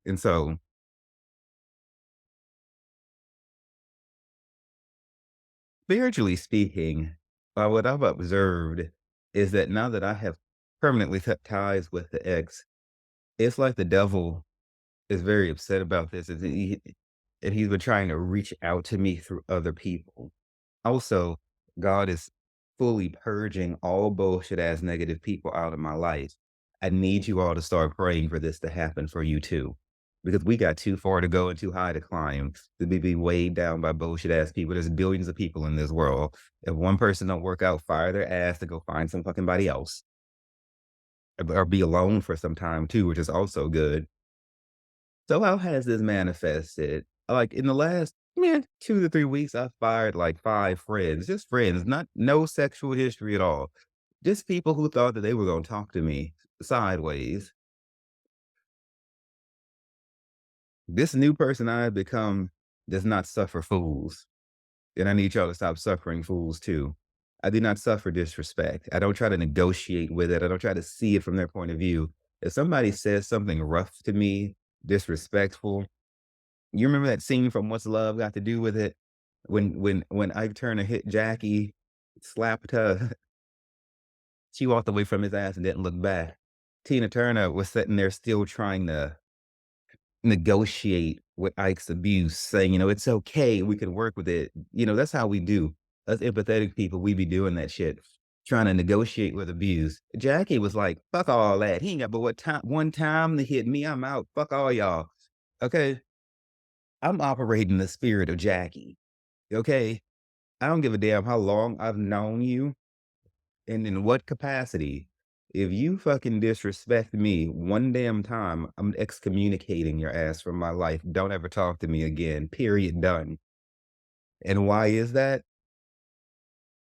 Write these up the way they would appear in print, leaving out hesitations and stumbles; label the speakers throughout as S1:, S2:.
S1: And so, spiritually speaking, what I've observed is that now that I have permanently cut ties with the ex, it's like the devil is very upset about this, and he's been trying to reach out to me through other people. Also, God is fully purging all bullshit ass negative people out of my life. I need you all to start praying for this to happen for you too. Because we got too far to go and too high to climb to be weighed down by bullshit ass people. There's billions of people in this world. If one person don't work out, fire their ass to go find some fucking body else. Or be alone for some time too, which is also good. So how has this manifested? Like in the last, man, 2 to 3 weeks, I fired like 5 friends, just friends, not no sexual history at all. Just people who thought that they were gonna talk to me sideways. This new person I have become does not suffer fools, and I need y'all to stop suffering fools too. I do not suffer disrespect. I don't try to negotiate with it. I don't try to see it from their point of view. If somebody says something rough to me, disrespectful, you remember that scene from What's Love Got to Do with It? When Ike Turner hit Jackie, slapped her, she walked away from his ass and didn't look back. Tina Turner was sitting there still trying to negotiate with Ike's abuse, saying, "It's okay, we can work with it." That's how we do. Us empathetic people, we be doing that shit, trying to negotiate with abuse. Jackie was like, "Fuck all that. He ain't got but what time one time to hit me, I'm out. Fuck all y'all." Okay? I'm operating the spirit of Jackie. Okay? I don't give a damn how long I've known you and in what capacity. If you fucking disrespect me one damn time, I'm excommunicating your ass from my life. Don't ever talk to me again. Period. Done. And why is that?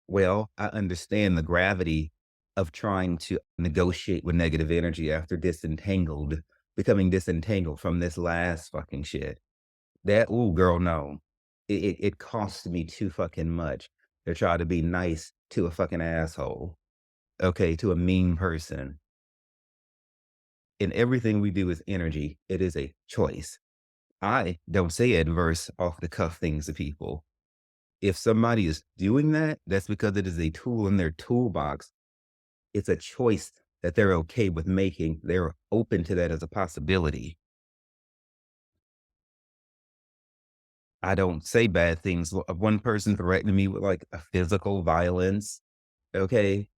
S1: Well, I understand the gravity of trying to negotiate with negative energy after becoming disentangled from this last fucking shit. That ooh, girl, no. It costs me too fucking much to try to be nice to a fucking asshole, okay, to a mean person. And everything we do is energy. It is a choice. I don't say adverse off the cuff things to people. If somebody is doing that, that's because it is a tool in their toolbox. It's a choice that they're okay with making. They're open to that as a possibility. I don't say bad things. One person threatened me with like a physical violence, okay,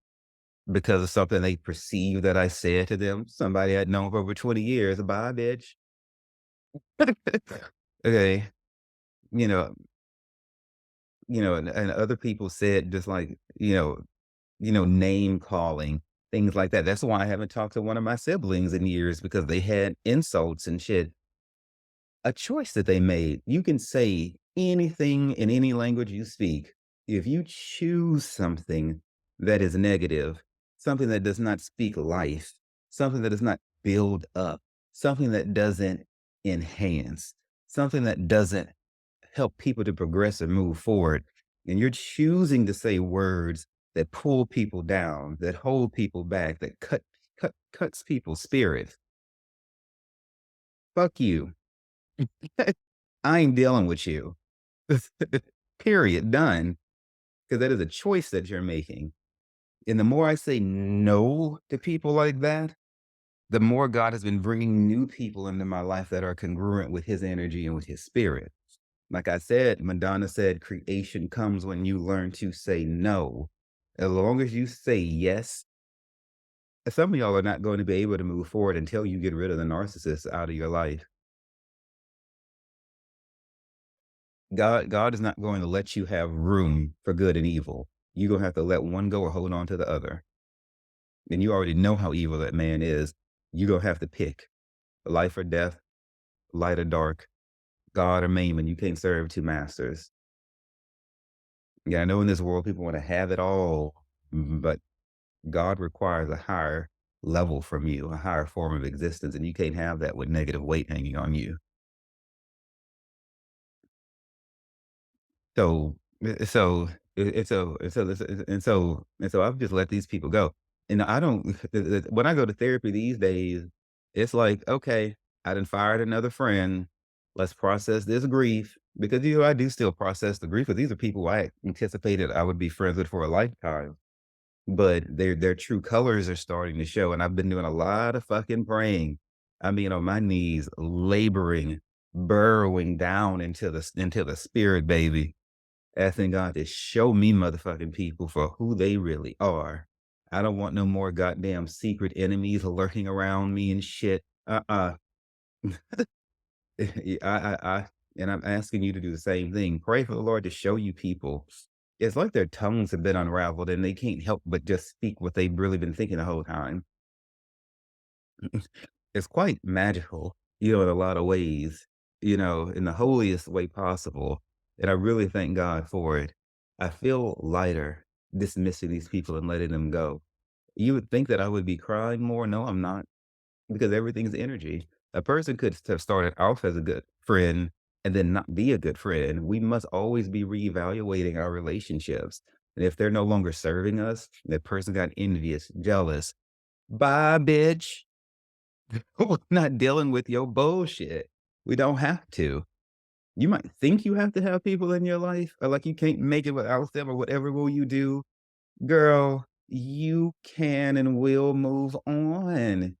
S1: because of something they perceived that I said to them. Somebody I'd known for over 20 years. Bye, bitch. Okay. You know, and other people said just like, name calling, things like that. That's why I haven't talked to one of my siblings in years because they had insults and shit. A choice that they made. You can say anything in any language you speak. If you choose something that is negative, something that does not speak life, something that does not build up, something that doesn't enhance, something that doesn't help people to progress and move forward, and you're choosing to say words that pull people down, that hold people back, that cuts people's spirits, fuck you. I ain't dealing with you. Period. Done. Because that is a choice that you're making. And the more I say no to people like that, the more God has been bringing new people into my life that are congruent with his energy and with his spirit. Like I said, Madonna said, creation comes when you learn to say no. As long as you say yes, some of y'all are not going to be able to move forward until you get rid of the narcissist out of your life. God is not going to let you have room for good and evil. You're gonna have to let one go or hold on to the other. And you already know how evil that man is. You're gonna have to pick life or death, light or dark, God or Mammon. You can't serve two masters. Yeah, I know in this world people want to have it all, but God requires a higher level from you, a higher form of existence, and you can't have that with negative weight hanging on you. So, so, and so I've just let these people go. And I don't, when I go to therapy these days, it's like, okay. I done fired another friend. Let's process this grief because, I do still process the grief, but these are people I anticipated I would be friends with for a lifetime. But their true colors are starting to show, and I've been doing a lot of fucking praying. I mean, on my knees, laboring, burrowing down into the spirit, baby, asking God to show me motherfucking people for who they really are. I don't want no more goddamn secret enemies lurking around me and shit. Yeah, and I'm asking you to do the same thing. Pray for the Lord to show you people. It's like their tongues have been unraveled and they can't help but just speak what they've really been thinking the whole time. It's quite magical, in a lot of ways, in the holiest way possible. And I really thank God for it. I feel lighter dismissing these people and letting them go. You would think that I would be crying more. No, I'm not. Because everything's energy. A person could have started off as a good friend and then not be a good friend. We must always be reevaluating our relationships. And if they're no longer serving us, that person got envious, jealous. Bye, bitch. We're not dealing with your bullshit. We don't have to. You might think you have to have people in your life, or like you can't make it without them, or whatever will you do. Girl, you can and will move on.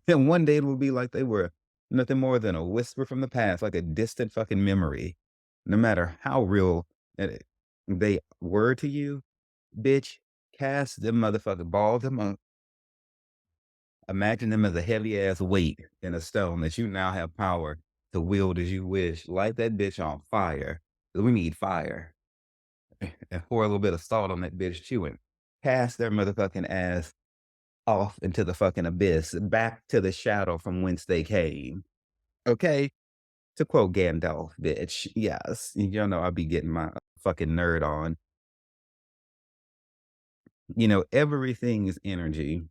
S1: And one day it will be like they were nothing more than a whisper from the past, like a distant fucking memory. No matter how real they were to you, bitch, cast them motherfucking ball them up. Imagine them as a heavy ass weight in a stone that you now have power to wield as you wish. Light that bitch on fire. We need fire. And pour a little bit of salt on that bitch chewing. Cast their motherfucking ass off into the fucking abyss, back to the shadow from whence they came. Okay? To quote Gandalf, bitch. Yes. You know, I'll be getting my fucking nerd on. Everything is energy.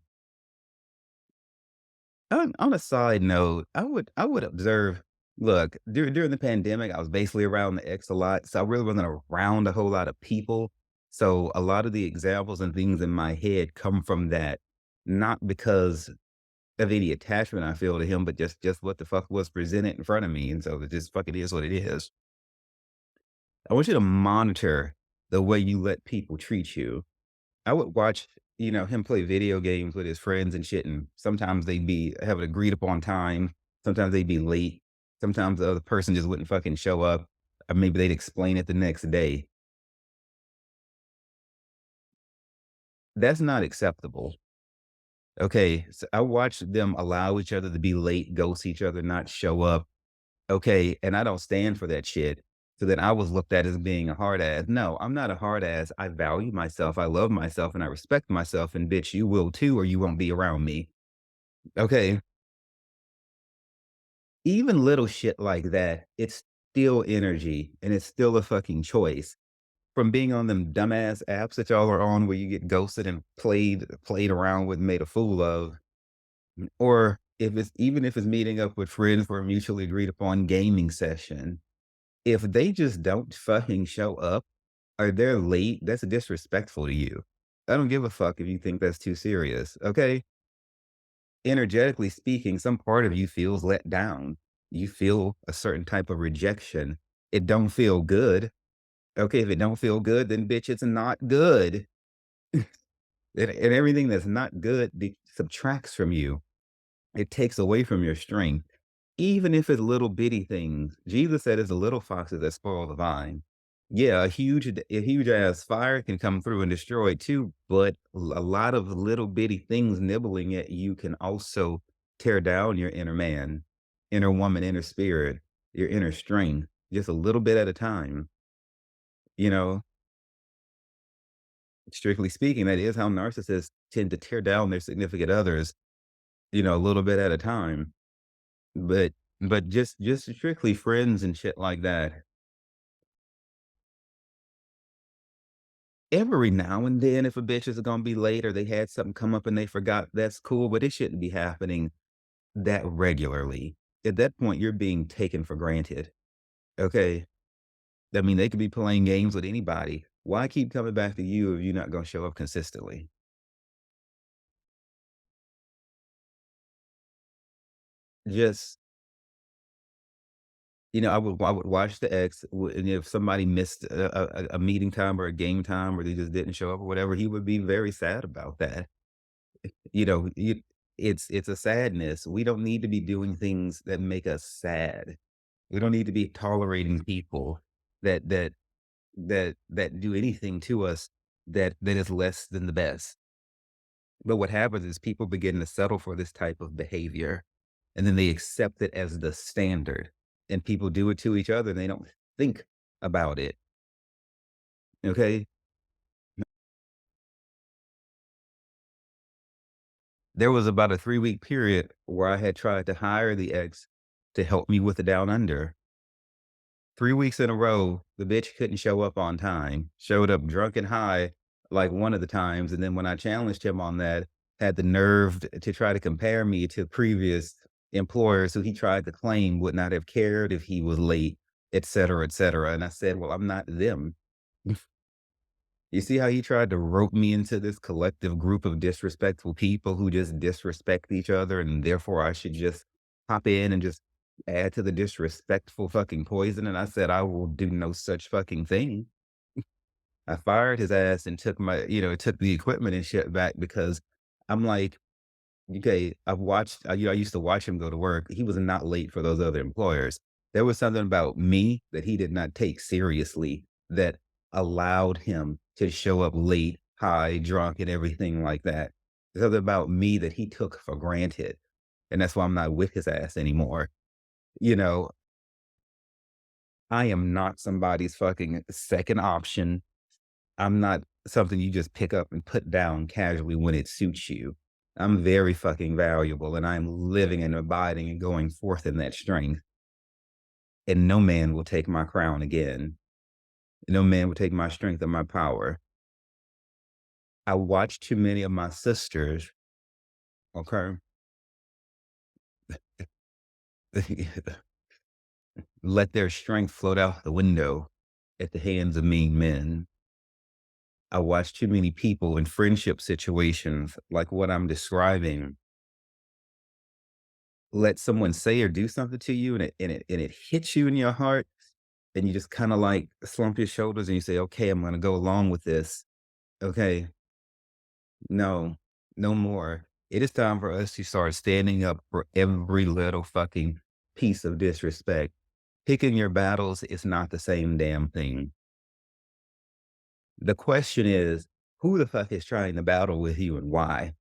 S1: On a side note, I would observe. Look, during the pandemic, I was basically around the X a lot, so I really wasn't around a whole lot of people. So a lot of the examples and things in my head come from that, not because of any attachment I feel to him, but just what the fuck was presented in front of me, and so it just fucking is what it is. I want you to monitor the way you let people treat you. I would watch, him play video games with his friends and shit, and sometimes they'd be have an agreed upon time, sometimes they'd be late, sometimes the other person just wouldn't fucking show up, or maybe they'd explain it the next day. That's not acceptable. Okay, so I watched them allow each other to be late, ghost each other, not show up. Okay, and I don't stand for that shit. So then I was looked at as being a hard ass. No, I'm not a hard ass. I value myself. I love myself and I respect myself. And bitch, you will too, or you won't be around me. Okay. Even little shit like that, it's still energy and it's still a fucking choice. From being on them dumbass apps that y'all are on where you get ghosted and played around with, made a fool of, or if it's meeting up with friends for a mutually agreed upon gaming session. If they just don't fucking show up or they're late, that's disrespectful to you. I don't give a fuck if you think that's too serious, okay? Energetically speaking, some part of you feels let down. You feel a certain type of rejection. It don't feel good. Okay, if it don't feel good, then bitch, it's not good. And everything that's not good subtracts from you. It takes away from your strength. Even if it's little bitty things. Jesus said it's the little foxes that spoil the vine. Yeah, a huge ass fire can come through and destroy it too, but a lot of little bitty things nibbling at you can also tear down your inner man, inner woman, inner spirit, your inner strength, just a little bit at a time. You know, strictly speaking, that is how narcissists tend to tear down their significant others, a little bit at a time. But just strictly friends and shit like that. Every now and then, if a bitch is gonna be late or they had something come up and they forgot, that's cool, but it shouldn't be happening that regularly. At that point, you're being taken for granted. Okay. I mean, they could be playing games with anybody. Why keep coming back to you if you're not gonna show up consistently? Just I would watch the ex, and if somebody missed a meeting time or a game time, or they just didn't show up or whatever, he would be very sad about that. You know, you it's a sadness. We don't need to be doing things that make us sad. We don't need to be tolerating people that that that do anything to us that is less than the best. But what happens is people begin to settle for this type of behavior, and then they accept it as the standard, and people do it to each other, and they don't think about it, okay? There was about a 3-week period where I had tried to hire the ex to help me with the down under. 3 weeks in a row, the bitch couldn't show up on time, showed up drunk and high, like, one of the times, and then when I challenged him on that, had the nerve to try to compare me to previous employers who he tried to claim would not have cared if he was late, et cetera, and I said, "Well, I'm not them." You see how he tried to rope me into this collective group of disrespectful people who just disrespect each other, and therefore I should just hop in and just add to the disrespectful fucking poison, and I said, "I will do no such fucking thing." I fired his ass and took the equipment and shit back because I'm like, okay, I used to watch him go to work. He was not late for those other employers. There was something about me that he did not take seriously that allowed him to show up late, high, drunk, and everything like that. There's something about me that he took for granted. And that's why I'm not with his ass anymore. You know, I am not somebody's fucking second option. I'm not something you just pick up and put down casually when it suits you. I'm very fucking valuable, and I'm living and abiding and going forth in that strength. And no man will take my crown again. No man will take my strength or my power. I watch too many of my sisters, okay, let their strength float out the window at the hands of mean men. I watch too many people in friendship situations like what I'm describing let someone say or do something to you, and it hits you in your heart, and you just kinda, like, slump your shoulders and you say, "Okay, I'm gonna go along with this. Okay, no, no more." It is time for us to start standing up for every little fucking piece of disrespect. Picking your battles is not the same damn thing. The question is, who the fuck is trying to battle with you and why?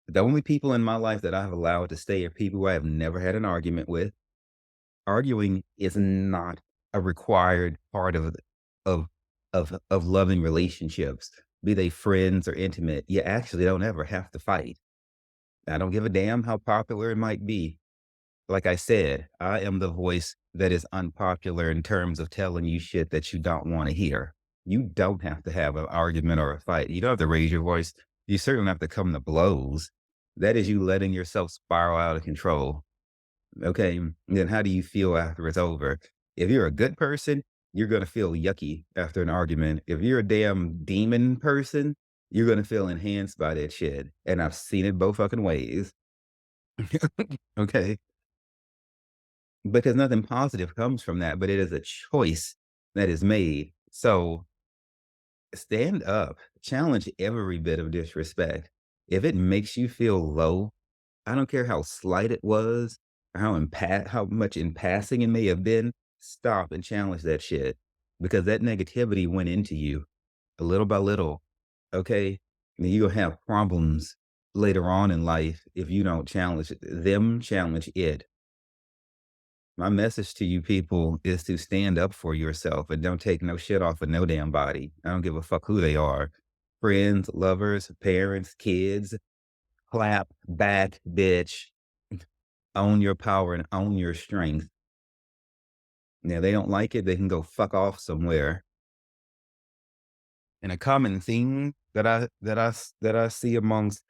S1: The only people in my life that I've allowed to stay are people who I have never had an argument with. Arguing is not a required part of of loving relationships, be they friends or intimate. You actually don't ever have to fight. I don't give a damn how popular it might be. Like I said, I am the voice that is unpopular in terms of telling you shit that you don't want to hear. You don't have to have an argument or a fight. You don't have to raise your voice. You certainly don't have to come to blows. That is you letting yourself spiral out of control. Okay, then how do you feel after it's over? If you're a good person, you're gonna feel yucky after an argument. If you're a damn demon person, you're gonna feel enhanced by that shit. And I've seen it both fucking ways. Okay. Because nothing positive comes from that, but it is a choice that is made. So stand up, challenge every bit of disrespect. If it makes you feel low, I don't care how slight it was, or how much in passing it may have been, stop and challenge that shit. Because that negativity went into you little by little. Okay? And you'll have problems later on in life if you don't challenge them, challenge it. My message to you people is to stand up for yourself and don't take no shit off of no damn body. I don't give a fuck who they are. Friends, lovers, parents, kids, clap back, bitch. Own your power and own your strength. Now, they don't like it, they can go fuck off somewhere. And a common theme that I see amongst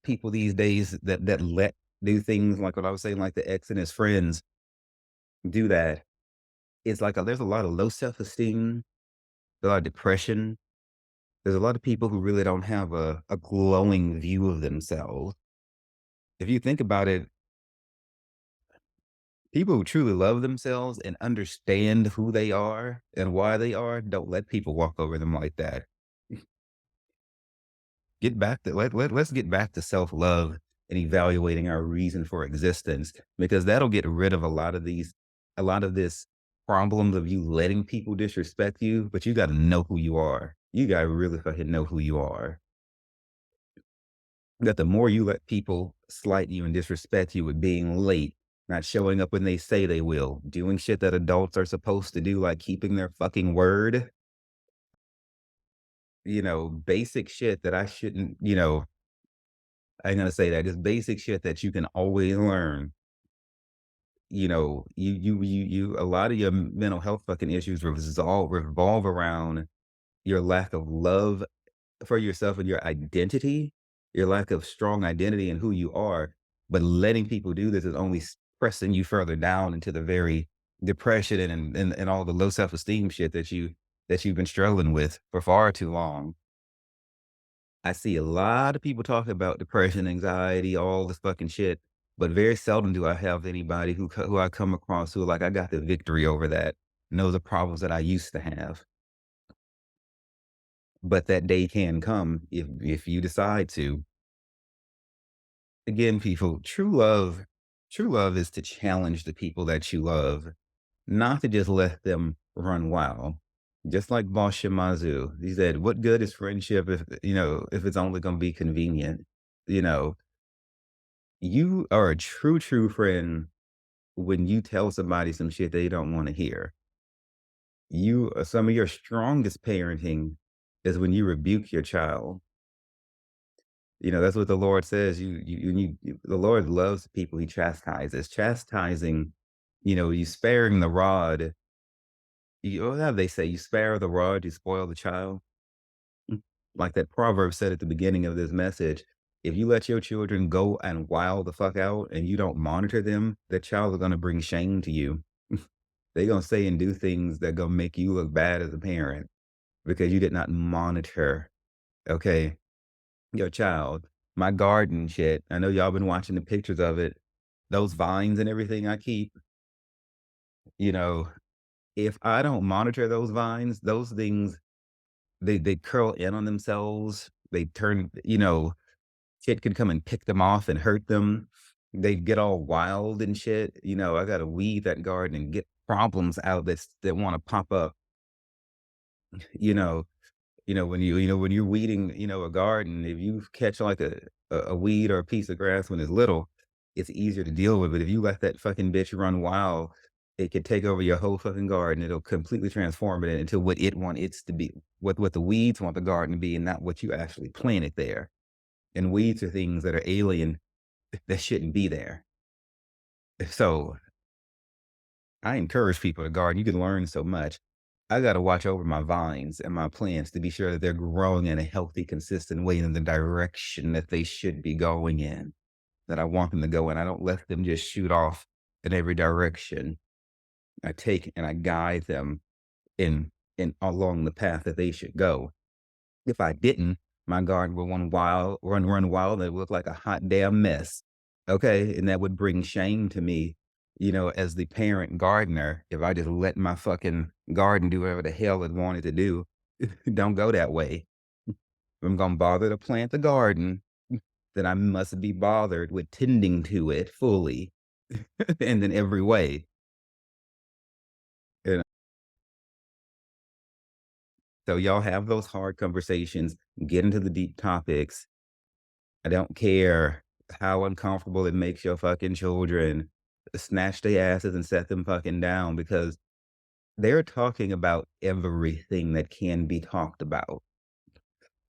S1: people these days that let do things like what I was saying, like the ex and his friends do that. It's like there's a lot of low self-esteem, a lot of depression. There's a lot of people who really don't have a glowing view of themselves. If you think about it, People who truly love themselves and understand who they are and why they are, don't let people walk over them like that. Get back to let's get back to self-love and evaluating our reason for existence, because that'll get rid of a lot of this problems of you letting people disrespect you, but you gotta know who you are. You gotta really fucking know who you are. That the more you let people slight you and disrespect you with being late, not showing up when they say they will, doing shit that adults are supposed to do, like keeping their fucking word, basic shit that I shouldn't, I ain't gonna say that, just basic shit that you can always learn. A lot of your mental health fucking issues revolve around your lack of love for yourself and your identity, your lack of strong identity and who you are. But letting people do this is only pressing you further down into the very depression and all the low self esteem shit that you've been struggling with for far too long. I see a lot of people talking about depression, anxiety, all this fucking shit, but very seldom do I have anybody who I come across who are like, I got the victory over that. And those are problems that I used to have. But that day can come if you decide to. Again, people, true love is to challenge the people that you love, not to just let them run wild. Just like Boss Shimazu, he said, "What good is friendship if it's only going to be convenient?" You know, you are a true friend when you tell somebody some shit they don't want to hear. Some of your strongest parenting is when you rebuke your child. That's what the Lord says. The Lord loves people he chastises. Chastising, you sparing the rod. What have they say? You spare the rod, you spoil the child. Mm. Like that proverb said at the beginning of this message, if you let your children go and wild the fuck out and you don't monitor them, that child is gonna bring shame to you. They gonna say and do things that gonna make you look bad as a parent because you did not monitor, okay, your child. My garden shit, I know y'all been watching the pictures of it. Those vines and everything I keep, you know, if I don't monitor those vines, those things, they curl in on themselves. They turn, shit could come and pick them off and hurt them. They get all wild and shit. I gotta weed that garden and get problems out that wanna pop up, you know. When you're weeding, a garden, if you catch like a weed or a piece of grass when it's little, it's easier to deal with. But if you let that fucking bitch run wild, it could take over your whole fucking garden. It'll completely transform it into what it wants it to be, what the weeds want the garden to be, and not what you actually planted there. And weeds are things that are alien that shouldn't be there. So I encourage people to garden. You can learn so much. I got to watch over my vines and my plants to be sure that they're growing in a healthy, consistent way in the direction that they should be going in, that I want them to go in. I don't let them just shoot off in every direction. I take and I guide them in along the path that they should go. If I didn't, my garden would run wild, and it would look like a hot damn mess. Okay, and that would bring shame to me, as the parent gardener, if I just let my fucking garden do whatever the hell it wanted to do. Don't go that way. If I'm gonna bother to plant the garden, then I must be bothered with tending to it fully and in every way. And so y'all have those hard conversations, get into the deep topics. I don't care how uncomfortable it makes your fucking children. Snatch their asses and set them fucking down because they're talking about everything that can be talked about.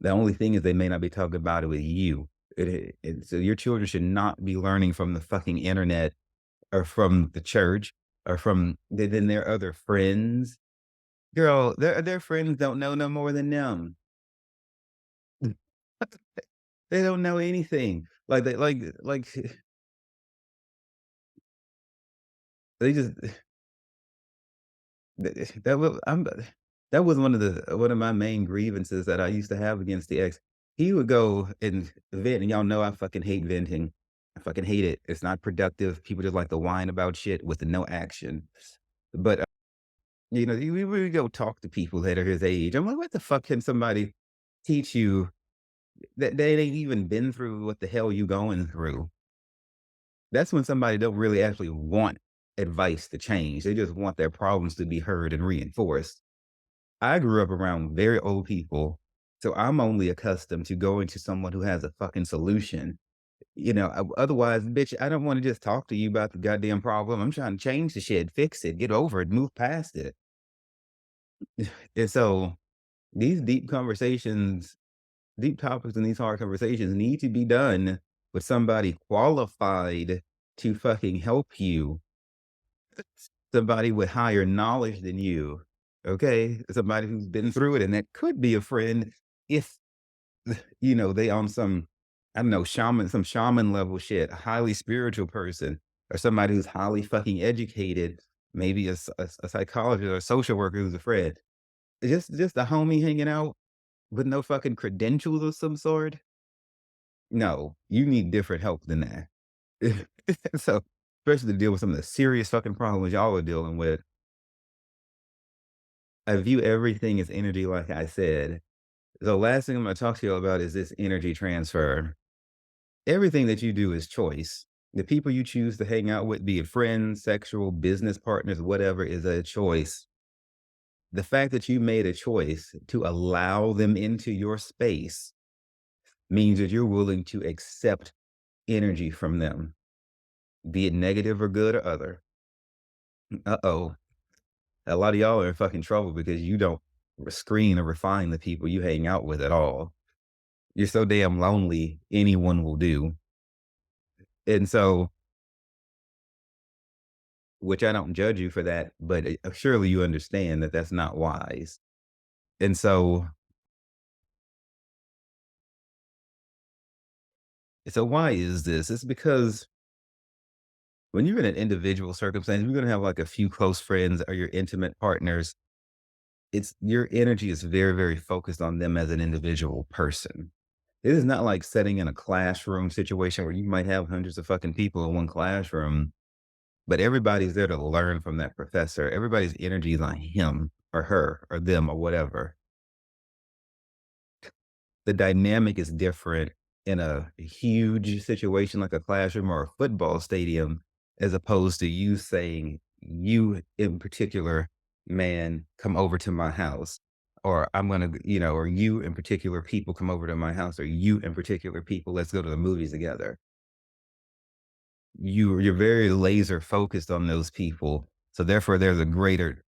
S1: The only thing is they may not be talking about it with you. So your children should not be learning from the fucking internet or from the church or from then their other friends. Girl, their friends don't know no more than them. They don't know anything. They just that was that was one of my main grievances that I used to have against the ex. He would go and vent, and y'all know I fucking hate venting. I fucking hate it. It's not productive. People just like to whine about shit with no action. But we go talk to people that are his age. I'm like, what the fuck can somebody teach you that they ain't even been through what the hell you going through? That's when somebody don't really actually want advice to change. They just want their problems to be heard and reinforced. I grew up around very old people, so I'm only accustomed to going to someone who has a fucking solution. Otherwise, bitch, I don't want to just talk to you about the goddamn problem. I'm trying to change the shit, fix it, get over it, move past it. And so these deep topics and these hard conversations need to be done with somebody qualified to fucking help you, somebody with higher knowledge than you. Okay. Somebody who's been through it. And that could be a friend if, they on some, I don't know, some shaman level shit, a highly spiritual person, or somebody who's highly fucking educated, maybe a psychologist or a social worker who's a friend. Just a homie hanging out with no fucking credentials of some sort? No, you need different help than that. So, especially to deal with some of the serious fucking problems y'all are dealing with, I view everything as energy, like I said. The last thing I'm gonna talk to you about is this energy transfer. Everything that you do is choice. The people you choose to hang out with, be it friends, sexual, business partners, whatever, is a choice. The fact that you made a choice to allow them into your space means that you're willing to accept energy from them, be it negative or good or other. Uh-oh. A lot of y'all are in fucking trouble because you don't screen or refine the people you hang out with at all. You're so damn lonely, anyone will do. And so, which I don't judge you for that, but surely you understand that that's not wise. And so why is this? It's because when you're in an individual circumstance, you're going to have like a few close friends or your intimate partners. It's your energy is very, very focused on them as an individual person. It is not like setting in a classroom situation where you might have hundreds of fucking people in one classroom, but everybody's there to learn from that professor. Everybody's energy is on him or her or them or whatever. The dynamic is different in a huge situation like a classroom or a football stadium, as opposed to you saying, "You in particular, man, come over to my house." Or I'm gonna, or you in particular people come over to my house, or you in particular people, let's go to the movies together. You're very laser focused on those people. So therefore there's a greater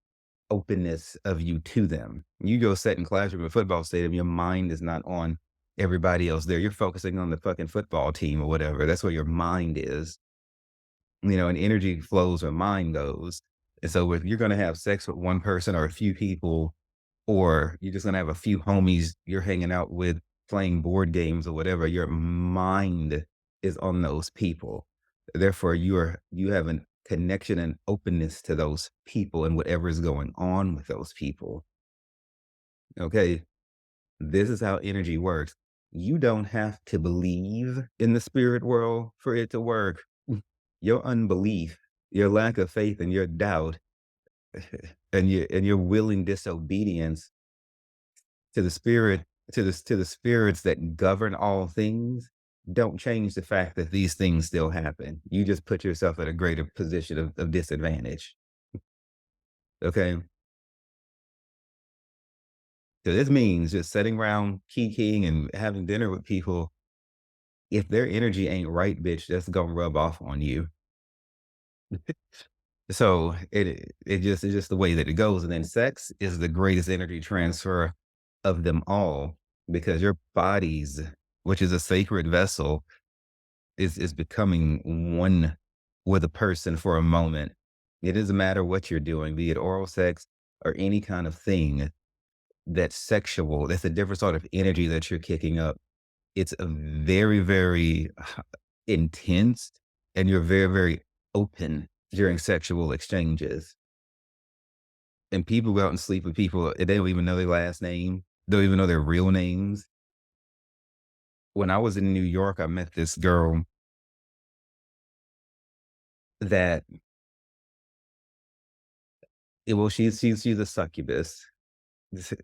S1: openness of you to them. You go sit in classroom at football stadium, your mind is not on everybody else there. You're focusing on the fucking football team or whatever. That's where your mind is. And energy flows where mind goes. And so if you're gonna have sex with one person or a few people, or you're just gonna have a few homies you're hanging out with playing board games or whatever, your mind is on those people. Therefore, you have a connection and openness to those people and whatever is going on with those people. Okay. This is how energy works. You don't have to believe in the spirit world for it to work. Your unbelief, your lack of faith and your doubt and your willing disobedience to the spirit to the spirits that govern all things don't change the fact that these things still happen. You just put yourself at a greater position of disadvantage. Okay. So this means just sitting around kikiing and having dinner with people. If their energy ain't right, bitch, that's gonna rub off on you. So it's just the way that it goes. And then sex is the greatest energy transfer of them all because your bodies, which is a sacred vessel, is becoming one with a person for a moment. It doesn't matter what you're doing, be it oral sex or any kind of thing that's sexual. That's a different sort of energy that you're kicking up. It's a very, very intense, and you're very, very open during sexual exchanges. And people go out and sleep with people, and they don't even know their last name, don't even know their real names. When I was in New York, I met this girl. that she's a succubus.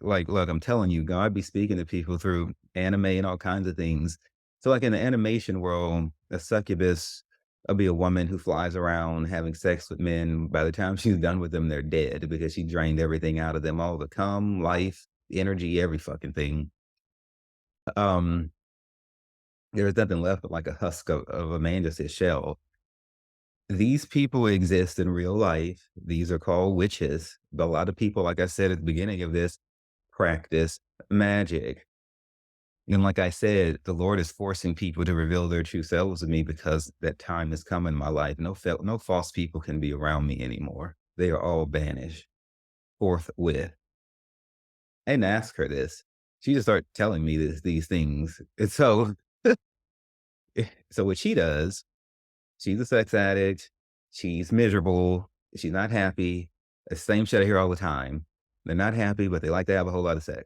S1: Like, look, I'm telling you, God be speaking to people through anime and all kinds of things. So, like in the animation world, a succubus will be a woman who flies around having sex with men. By the time she's done with them, they're dead because she drained everything out of them, all the cum, life, energy, every fucking thing. Um, there's nothing left but like a husk of a man, just his shell. These people exist in real life. These are called witches. But a lot of people, like I said at the beginning of this, practice magic. And like I said, the Lord is forcing people to reveal their true selves to me because that time has come in my life. No false people can be around me anymore. They are all banished forthwith. I didn't ask her this. She just started telling me these things. And so, so what she does, she's a sex addict. She's miserable. She's not happy. The same shit I hear all the time. They're not happy, but they like to have a whole lot of sex.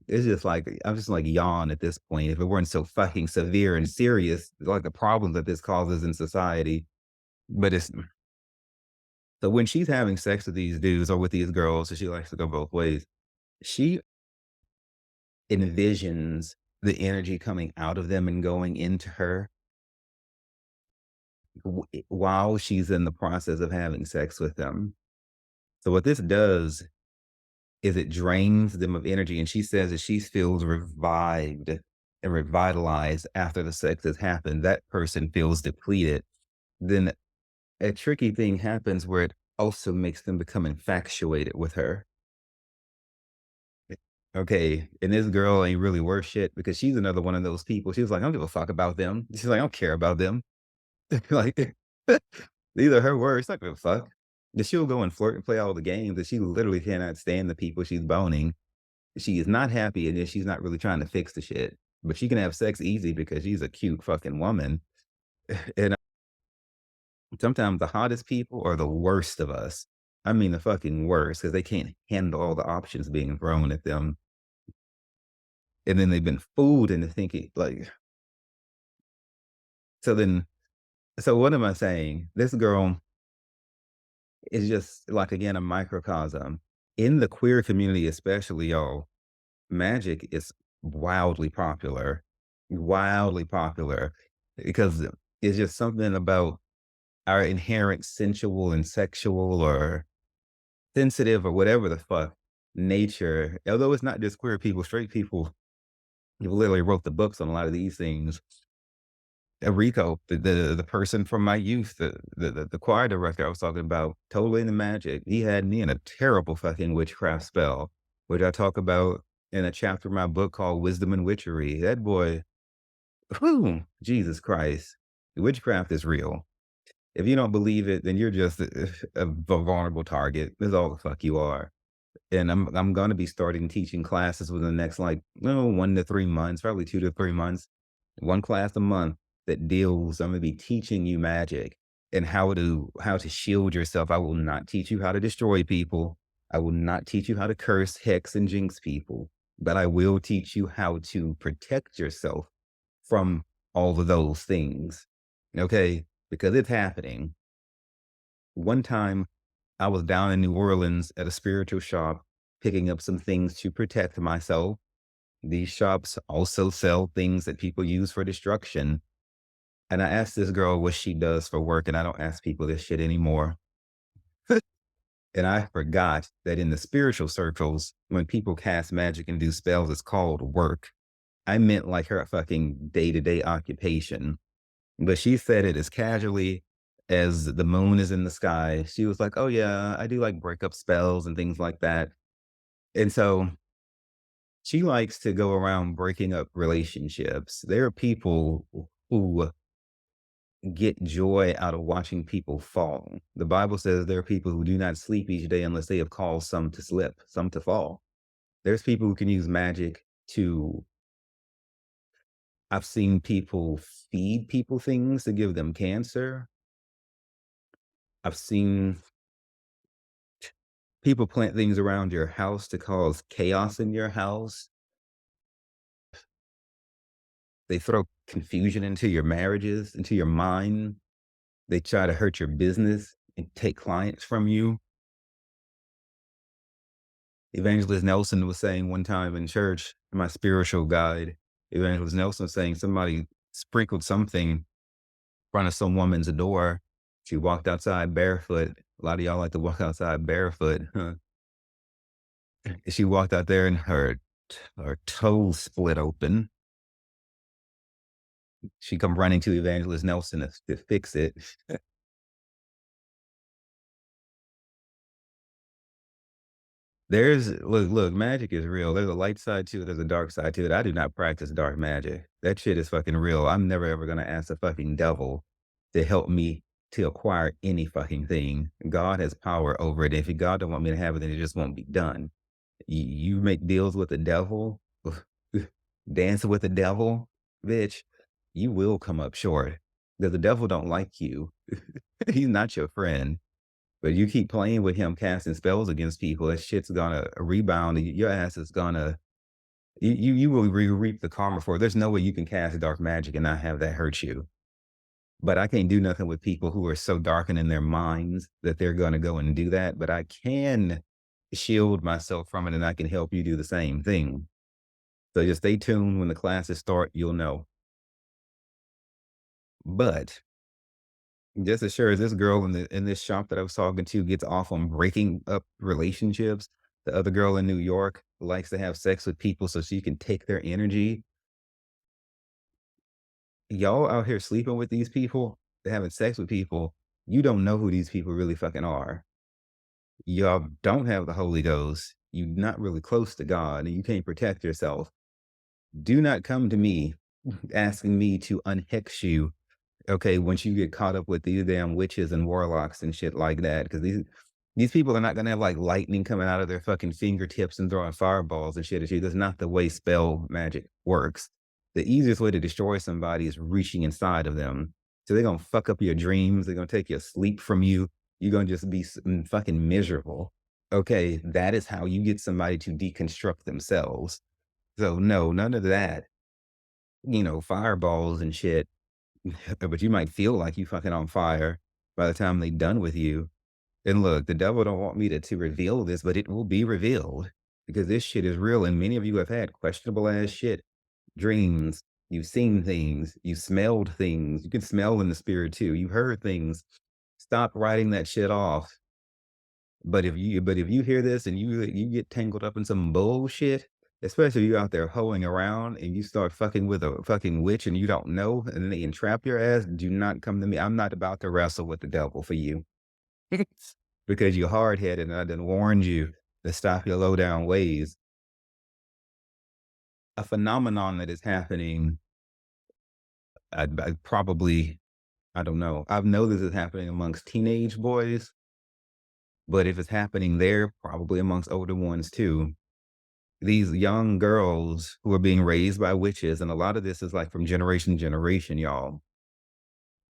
S1: It's just like I'm just like yawn at this point. If it weren't so fucking severe and serious, like the problems that this causes in society. But it's so when she's having sex with these dudes or with these girls, so she likes to go both ways. She envisions the energy coming out of them and going into her while she's in the process of having sex with them. So what this does is it drains them of energy, and she says that she feels revived and revitalized after the sex has happened. That person feels depleted. Then a tricky thing happens where it also makes them become infatuated with her. Okay, and this girl ain't really worth shit because she's another one of those people. She was like, "I don't give a fuck about them." She's like, "I don't care about them." Like, these are her words. Not give a fuck. That she'll go and flirt and play all the games, that she literally cannot stand the people she's boning. She is not happy, and then she's not really trying to fix the shit. But she can have sex easy because she's a cute fucking woman. And sometimes the hottest people are the worst of us. I mean, the fucking worst because they can't handle all the options being thrown at them. And then they've been fooled into thinking, like, so then, so what am I saying? This girl is just like, again, a microcosm. In the queer community, especially, y'all, magic is wildly popular because it's just something about our inherent sensual and sexual or sensitive or whatever the fuck nature. Although it's not just queer people, straight people, you literally wrote the books on a lot of these things. Rico, the person from my youth, the choir director I was talking about, totally into magic. He had me in a terrible fucking witchcraft spell, which I talk about in a chapter of my book called Wisdom and Witchery. That boy, whew, Jesus Christ, witchcraft is real. If you don't believe it, then you're just a vulnerable target. That's all the fuck you are. And I'm gonna be starting teaching classes within the next, like, 1 to 3 months, probably 2 to 3 months. 1 class a month that deals I'm gonna be teaching you magic and how to shield yourself. I will not teach you how to destroy people. I will not teach you how to curse, hex, and jinx people, but I will teach you how to protect yourself from all of those things, okay? Because it's happening. One time I was down in New Orleans at a spiritual shop picking up some things to protect myself. These shops also sell things that people use for destruction. And I asked this girl what she does for work, and I don't ask people this shit anymore. And I forgot that in the spiritual circles, when people cast magic and do spells, it's called work. I meant like her fucking day to day occupation. But she said it as casually as the moon is in the sky. She was like, "Oh, yeah, I do like breakup spells and things like that." And so she likes to go around breaking up relationships. There are people who get joy out of watching people fall. The Bible says there are people who do not sleep each day unless they have caused some to slip, some to fall. There's people who can use magic to, I've seen people feed people things to give them cancer. I've seen people plant things around your house to cause chaos in your house. They throw confusion into your marriages, into your mind. They try to hurt your business and take clients from you. Evangelist Nelson was saying one time in church, my spiritual guide, Evangelist Nelson was saying somebody sprinkled something in front of some woman's door. She walked outside barefoot. A lot of y'all like to walk outside barefoot. Huh? She walked out there and her toes split open. She come running to Evangelist Nelson to fix it. Look, magic is real. There's a light side to it, there's a dark side to it. I do not practice dark magic. That shit is fucking real. I'm never ever gonna ask the fucking devil to help me to acquire any fucking thing. God has power over it. If God don't want me to have it, then it just won't be done. You make deals with the devil, dancing with the devil, bitch, you will come up short. Because the devil don't like you. He's not your friend. But you keep playing with him, casting spells against people, that shit's gonna rebound. And your ass is gonna you will reap the karma for it. There's no way you can cast dark magic and not have that hurt you. But I can't do nothing with people who are so darkened in their minds that they're gonna go and do that. But I can shield myself from it, and I can help you do the same thing. So just stay tuned. When the classes start, you'll know. But just as sure as this girl in this shop that I was talking to gets off on breaking up relationships, the other girl in New York likes to have sex with people so she can take their energy. Y'all out here sleeping with these people, having sex with people, you don't know who these people really fucking are. Y'all don't have the Holy Ghost. You're not really close to God, and you can't protect yourself. Do not come to me asking me to unhex you. Okay, once you get caught up with these damn witches and warlocks and shit like that, because these people are not gonna have like lightning coming out of their fucking fingertips and throwing fireballs and shit at you. That's not the way spell magic works. The easiest way to destroy somebody is reaching inside of them. So they're gonna fuck up your dreams. They're gonna take your sleep from you. You're gonna just be fucking miserable. Okay, that is how you get somebody to deconstruct themselves. So no, none of that. Fireballs and shit. But you might feel like you fucking on fire by the time they done with you. And look, the devil don't want me to reveal this, but it will be revealed because this shit is real. And many of you have had questionable ass shit, dreams. You've seen things, you smelled things. You can smell in the spirit too. You've heard things. Stop writing that shit off. But if you hear this and you get tangled up in some bullshit, especially if you out there hoeing around and you start fucking with a fucking witch and you don't know, and then they entrap your ass, do not come to me. I'm not about to wrestle with the devil for you. Because you're hard headed and I done warned you to stop your low down ways. A phenomenon that is happening, I don't know. I've know this is happening amongst teenage boys, but if it's happening there, probably amongst older ones too. These young girls who are being raised by witches, and a lot of this is like from generation to generation, y'all.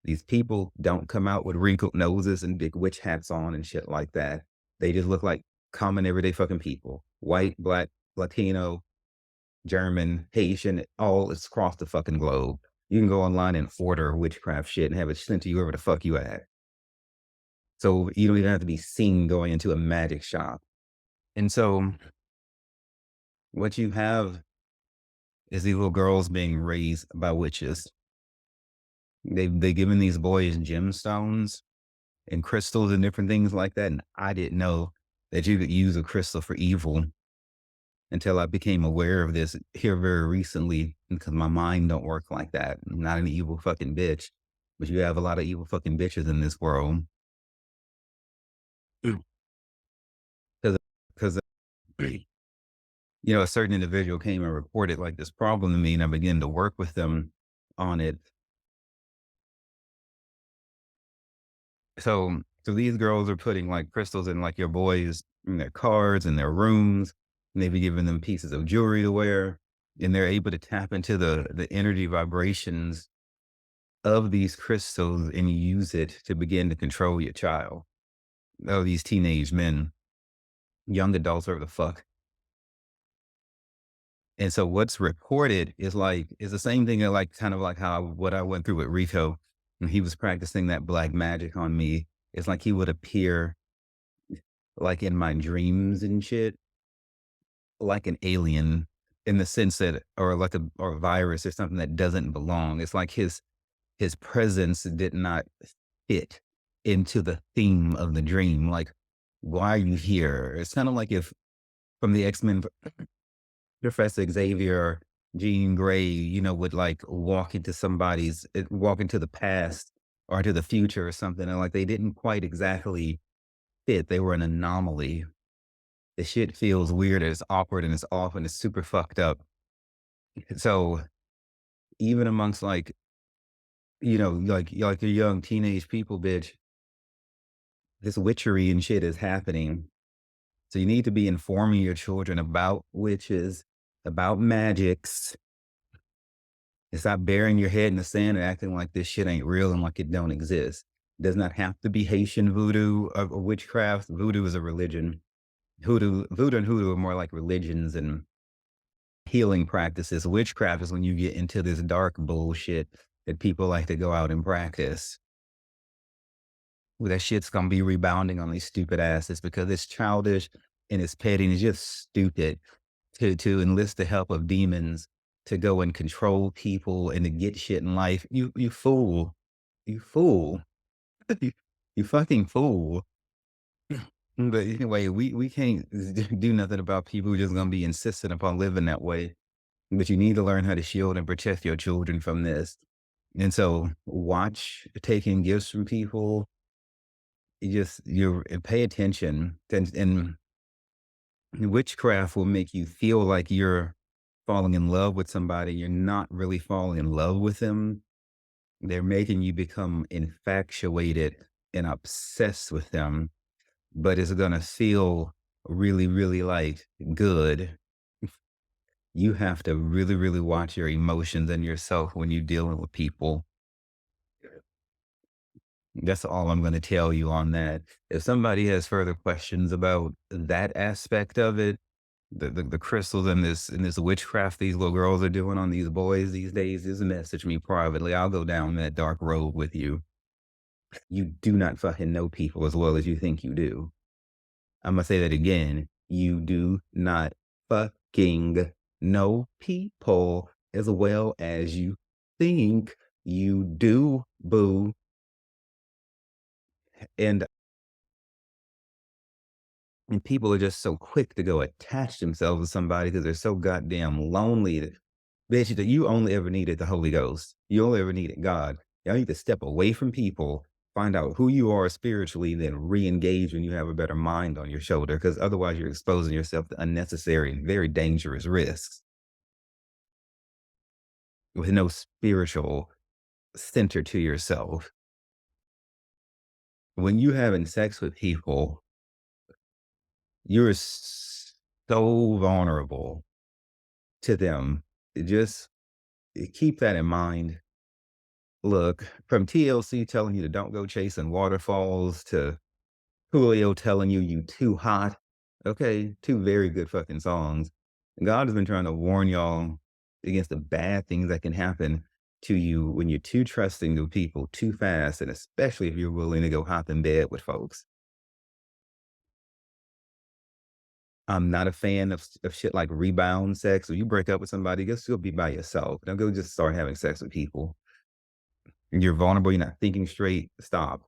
S1: These people don't come out with wrinkled noses and big witch hats on and shit like that. They just look like common everyday fucking people. White, black, Latino, German, Haitian, all it's across the fucking globe. You can go online and order witchcraft shit and have it sent to you wherever the fuck you at. So you don't even have to be seen going into a magic shop. And so what you have is these little girls being raised by witches. They given these boys gemstones and crystals and different things like that, and I didn't know that you could use a crystal for evil until I became aware of this here very recently, because my mind don't work like that. I'm not an evil fucking bitch, but you have a lot of evil fucking bitches in this world. Because a certain individual came and reported like this problem to me, and I began to work with them on it. So these girls are putting like crystals in like your boys in their cars in their rooms, and they be giving them pieces of jewelry to wear, and they're able to tap into the energy vibrations of these crystals and use it to begin to control your child. Oh, these teenage men, young adults, whatever the fuck. And so what's reported is the same thing like kind of like how what I went through with Rico. and he was practicing that black magic on me. It's like he would appear like in my dreams and shit, like an alien in the sense that, or like a virus or something that doesn't belong. It's like his presence did not fit into the theme of the dream. Like, why are you here? It's kind of like if from the X-Men, Professor Xavier, Jean Grey, would like walk into the past or into the future or something. And like they didn't quite exactly fit. They were an anomaly. The shit feels weird and it's awkward and it's off and it's super fucked up. So even amongst like, like your young teenage people, bitch, this witchery and shit is happening. So you need to be informing your children about witches, about magics, and stop burying your head in the sand and acting like this shit ain't real and like it don't exist. It does not have to be Haitian voodoo or witchcraft. Voodoo is a religion. Voodoo and hoodoo are more like religions and healing practices. Witchcraft is when you get into this dark bullshit that people like to go out and practice. Well, that shit's gonna be rebounding on these stupid asses because it's childish and it's petty and it's just stupid to enlist the help of demons to go and control people and to get shit in life. You fool. You fool. you, you fucking fool. But anyway, we can't do nothing about people who just gonna be insistent upon living that way. But you need to learn how to shield and protect your children from this. And so watch taking gifts from people. You pay attention and witchcraft will make you feel like you're falling in love with somebody. You're not really falling in love with them. They're making you become infatuated and obsessed with them, but it's gonna feel really, really like good. You have to really, really watch your emotions and yourself when you're dealing with people. That's all I'm gonna tell you on that. If somebody has further questions about that aspect of it, the crystals and this witchcraft these little girls are doing on these boys these days, just message me privately. I'll go down that dark road with you. You do not fucking know people as well as you think you do. I'm gonna say that again. You do not fucking know people as well as you think you do, boo. And And people are just so quick to go attach themselves to somebody because they're so goddamn lonely that bitch, that you only ever needed the Holy Ghost. You only ever needed God. Y'all need to step away from people, find out who you are spiritually, then re-engage when you have a better mind on your shoulder. Because otherwise you're exposing yourself to unnecessary and very dangerous risks with no spiritual center to yourself. When you having sex with people, you're so vulnerable to them. Just keep that in mind. Look, from TLC telling you to don't go chasing waterfalls to Julio telling you too hot. Okay, two very good fucking songs. God has been trying to warn y'all against the bad things that can happen to you when you're too trusting of people too fast, and especially if you're willing to go hop in bed with folks. I'm not a fan of shit like rebound sex. When you break up with somebody, go still be by yourself. Don't go just start having sex with people. You're vulnerable, you're not thinking straight, stop.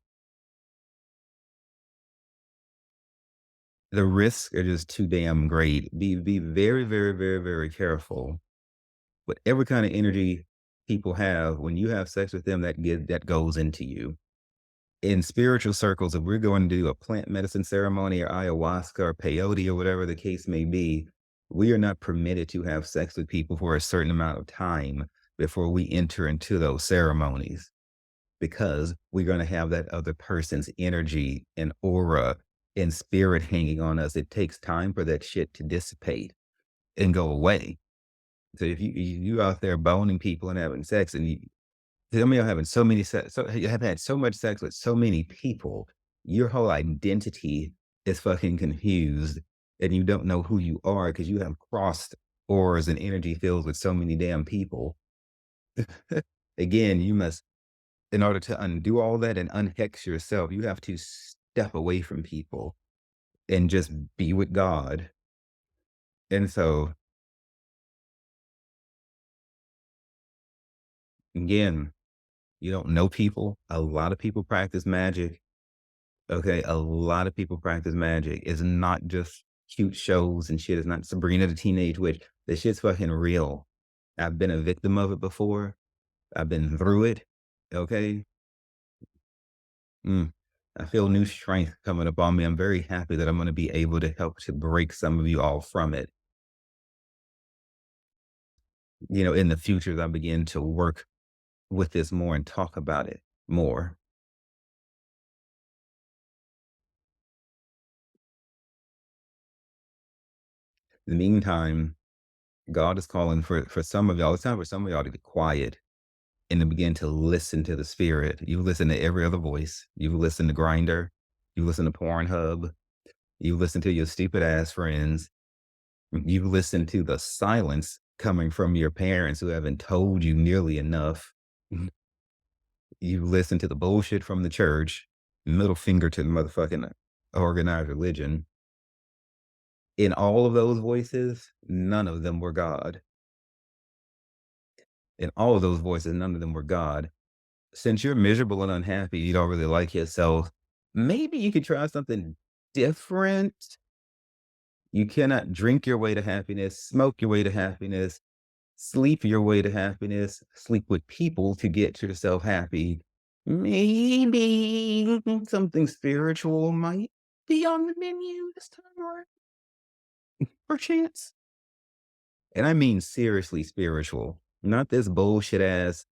S1: The risks are just too damn great. Be very, very, very, very careful. Whatever kind of energy people have, when you have sex with them, that goes into you. In spiritual circles, if we're going to do a plant medicine ceremony or ayahuasca or peyote or whatever the case may be, we are not permitted to have sex with people for a certain amount of time before we enter into those ceremonies, because we're going to have that other person's energy and aura and spirit hanging on us. It takes time for that shit to dissipate and go away. So if you out there boning people and having sex, and some of y'all having so many sex, so you have had so much sex with so many people, your whole identity is fucking confused, and you don't know who you are because you have crossed auras and energy fields with so many damn people. Again, you must In order to undo all that and unhex yourself, you have to step away from people and just be with God. And so, again, you don't know people. A lot of people practice magic. Okay, a lot of people practice magic. It's not just cute shows and shit. It's not Sabrina the Teenage Witch. This shit's fucking real. I've been a victim of it before. I've been through it. Okay. Mm. I feel new strength coming up on me. I'm very happy that I'm going to be able to help to break some of you all from it. In the future, as I begin to work with this more and talk about it more. In the meantime, God is calling for some of y'all. It's time for some of y'all to be quiet and to begin to listen to the spirit. You listen to every other voice. You listen to Grinder. You listen to Pornhub. You listen to your stupid ass friends. You listen to the silence coming from your parents who haven't told you nearly enough. You listen to the bullshit from the church. Middle finger to the motherfucking organized religion. In all of those voices, none of them were God. In all of those voices, none of them were God. Since you're miserable and unhappy, you don't really like yourself, maybe you could try something different. You cannot drink your way to happiness, smoke your way to happiness, sleep your way to happiness, sleep with people to get yourself happy. Maybe something spiritual might be on the menu this time around, perchance. And I mean seriously spiritual, not this bullshit ass.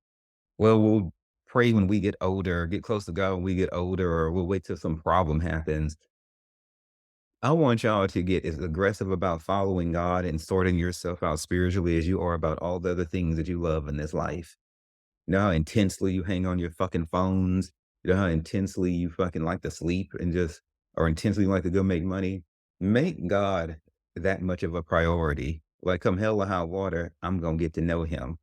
S1: Well, we'll pray when we get older, get close to God when we get older, or we'll wait till some problem happens. I want y'all to get as aggressive about following God and sorting yourself out spiritually as you are about all the other things that you love in this life. You know how intensely you hang on your fucking phones? You know how intensely you fucking like to sleep and just, or intensely like to go make money? Make God that much of a priority. Like, come hell or high water, I'm going to get to know him.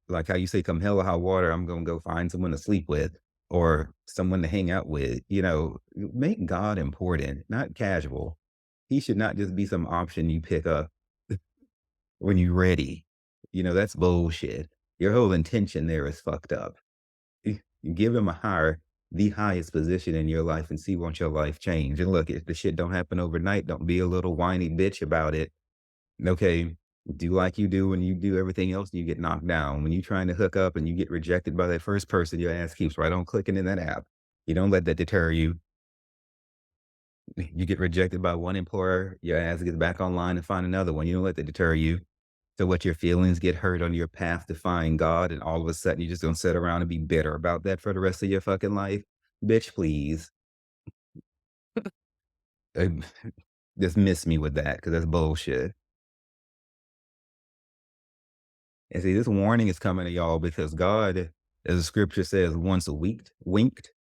S1: Like how you say, come hell or high water, I'm going to go find someone to sleep with or someone to hang out with. Make God important, not casual. He should not just be some option you pick up when you're ready. That's bullshit. Your whole intention there is fucked up. You give him the highest position in your life and see once your life change. And look, if the shit don't happen overnight, don't be a little whiny bitch about it. Okay. Do like you do when you do everything else and you get knocked down. When you're trying to hook up and you get rejected by that first person, your ass keeps right on clicking in that app. You don't let that deter you. You get rejected by one employer, your ass gets back online and find another one. You don't let that deter you. So what your feelings get hurt on your path to find God, and all of a sudden you just gonna sit around and be bitter about that for the rest of your fucking life? Bitch, please. Uh, Just miss me with that because that's bullshit. And see, this warning is coming to y'all because God, as the scripture says, once a week winked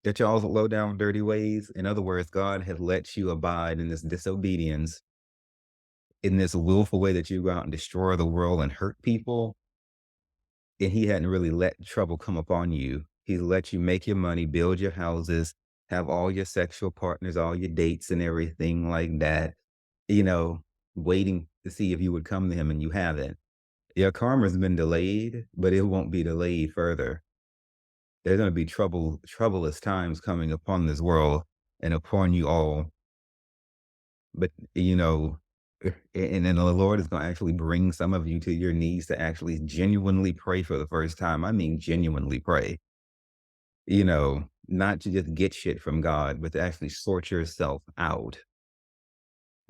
S1: at y'all's low down dirty ways. In other words, God has let you abide in this disobedience, in this willful way that you go out and destroy the world and hurt people. And he hadn't really let trouble come upon you. He let you make your money, build your houses, have all your sexual partners, all your dates and everything like that, you know, waiting to see if you would come to him and you haven't. Your karma's been delayed, but it won't be delayed further. There's going to be troublous times coming upon this world and upon you all. But, and then the Lord is going to actually bring some of you to your knees to actually genuinely pray for the first time. I mean, genuinely pray, not to just get shit from God, but to actually sort yourself out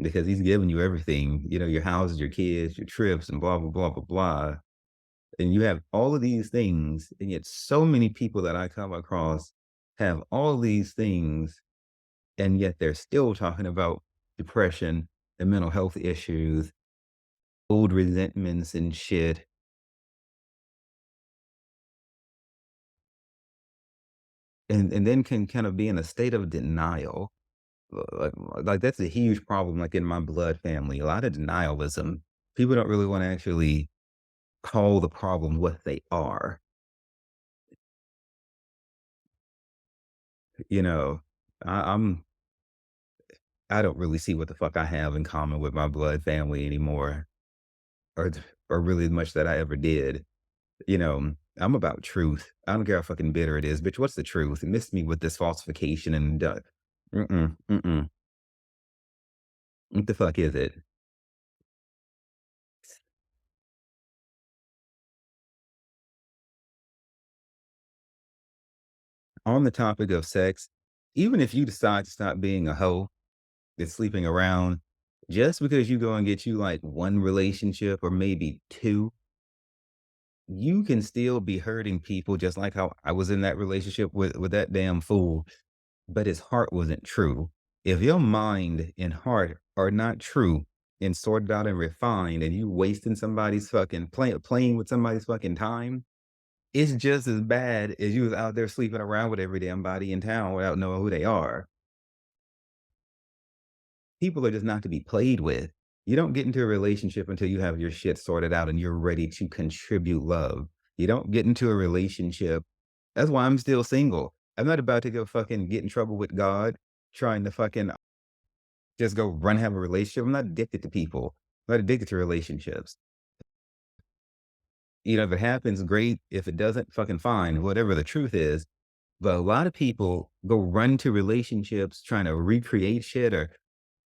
S1: because he's giving you everything, your houses, your kids, your trips, and blah, blah, blah, blah, blah. And you have all of these things. And yet so many people that I come across have all these things. And yet they're still talking about depression and mental health issues, old resentments and shit. And then can kind of be in a state of denial. Like that's a huge problem, like in my blood family, a lot of denialism. People don't really want to actually call the problem what they are. You know, I, I'm I don't really see what the fuck I have in common with my blood family anymore, or really much that I ever did. You know, I'm about truth. I don't care how fucking bitter it is, bitch. What's the truth? Miss me with this falsification and mm-mm, mm-mm. What the fuck is it? On the topic of sex, even if you decide to stop being a hoe that's sleeping around, just because you go and get you like one relationship or maybe two, you can still be hurting people just like how I was in that relationship with that damn fool, but his heart wasn't true. If your mind and heart are not true and sorted out and refined and you wasting somebody's fucking playing with somebody's fucking time, it's just as bad as you was out there sleeping around with every damn body in town without knowing who they are. People are just not to be played with. You don't get into a relationship until you have your shit sorted out and you're ready to contribute love. You don't get into a relationship. That's why I'm still single. I'm not about to go fucking get in trouble with God trying to fucking just go run have a relationship. I'm not addicted to people. I'm not addicted to relationships. You know, if it happens, great. If it doesn't, fucking fine. Whatever the truth is. But a lot of people go run to relationships trying to recreate shit or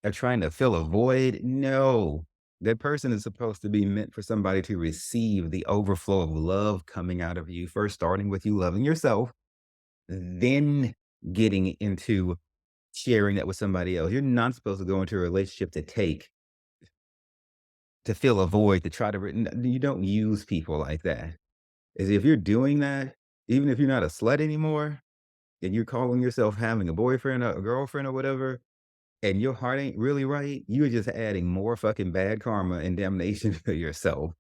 S1: are trying to fill a void. No, that person is supposed to be meant for somebody to receive the overflow of love coming out of you, first starting with you loving yourself, then getting into sharing that with somebody else. You're not supposed to go into a relationship to take, to fill a void, to try to, you don't use people like that. Is if you're doing that, even if you're not a slut anymore, and you're calling yourself having a boyfriend or a girlfriend or whatever, and your heart ain't really right, you're just adding more fucking bad karma and damnation to yourself.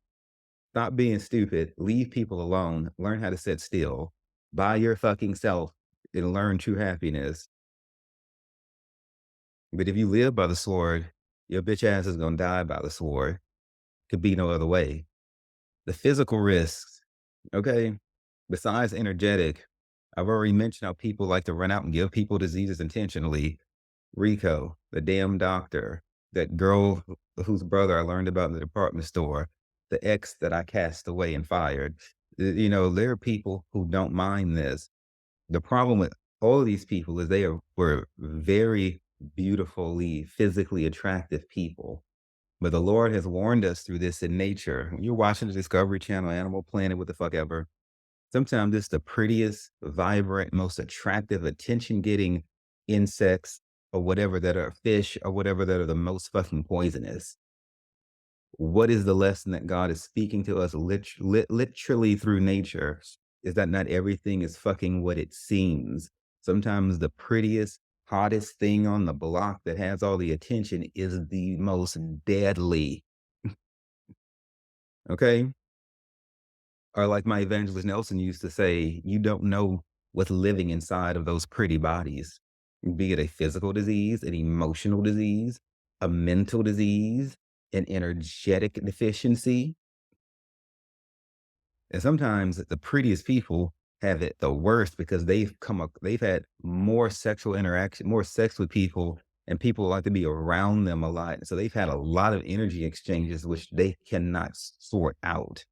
S1: Stop being stupid. Leave people alone. Learn how to sit still. By your fucking self and learn true happiness. But if you live by the sword, your bitch ass is gonna die by the sword. Could be no other way. The physical risks, okay? Besides energetic, I've already mentioned how people like to run out and give people diseases intentionally. Rico, the damn doctor, that girl whose brother I learned about in the department store, the ex that I cast away and fired. You know, there are people who don't mind this. The problem with all of these people is were very beautifully, physically attractive people. But the Lord has warned us through this in nature. You're watching the Discovery Channel, Animal Planet, what the fuck ever. Sometimes it's the prettiest, vibrant, most attractive, attention-getting insects or whatever that are fish or whatever that are the most fucking poisonous. What is the lesson that God is speaking to us literally through nature? Is that not everything is fucking what it seems. Sometimes the prettiest, hottest thing on the block that has all the attention is the most deadly. Okay? Or like my evangelist Nelson used to say, you don't know what's living inside of those pretty bodies, be it a physical disease, an emotional disease, a mental disease, an energetic deficiency. And sometimes the prettiest people have it the worst because they've had more sexual interaction, more sex with people, and people like to be around them a lot. So they've had a lot of energy exchanges, which they cannot sort out.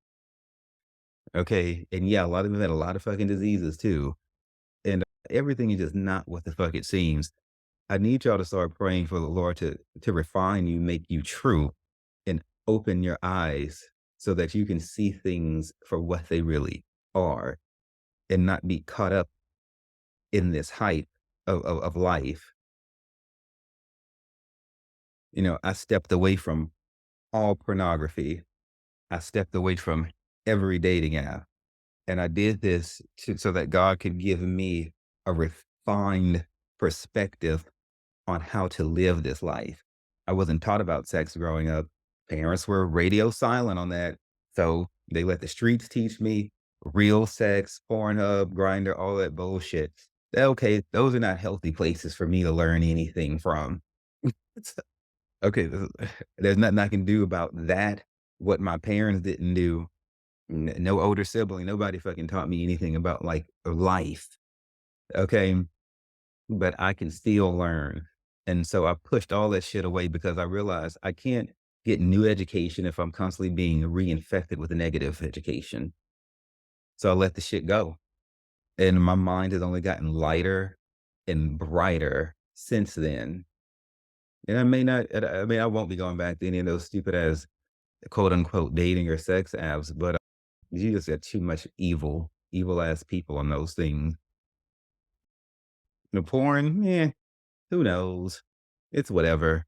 S1: Okay, and yeah, a lot of them had a lot of fucking diseases too, and everything is just not what the fuck it seems. I need y'all to start praying for the Lord to refine you, make you true, and open your eyes so that you can see things for what they really are, and not be caught up in this hype of life. You know, I stepped away from all pornography. I stepped away from every dating app. And I did this so that God could give me a refined perspective on how to live this life. I wasn't taught about sex growing up. Parents were radio silent on that. So they let the streets teach me real sex, Pornhub, Grinder, all that bullshit. Okay, those are not healthy places for me to learn anything from. Okay, there's nothing I can do about that. What my parents didn't do, no older sibling, nobody fucking taught me anything about, like, life, okay? but I can still learn. And so I pushed all that shit away because I realized I can't get new education if I'm constantly being reinfected with negative education. So I let the shit go. And my mind has only gotten lighter and brighter since then. And I may not, I mean, I won't be going back to any of those stupid ass quote unquote dating or sex apps, but you just got too much evil ass people on those things. The porn, yeah, who knows? It's whatever.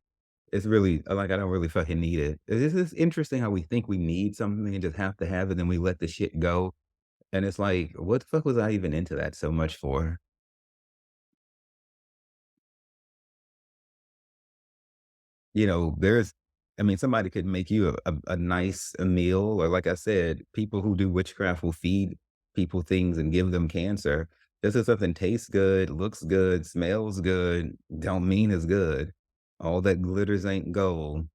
S1: It's really like I don't really fucking need it. It's just interesting how we think we need something and just have to have it, then we let the shit go. And it's like, what the fuck was I even into that so much for? You know, I mean, somebody could make you a nice meal, or like I said, people who do witchcraft will feed people things and give them cancer. Just as something tastes good, looks good, smells good, don't mean it's good. All that glitters ain't gold.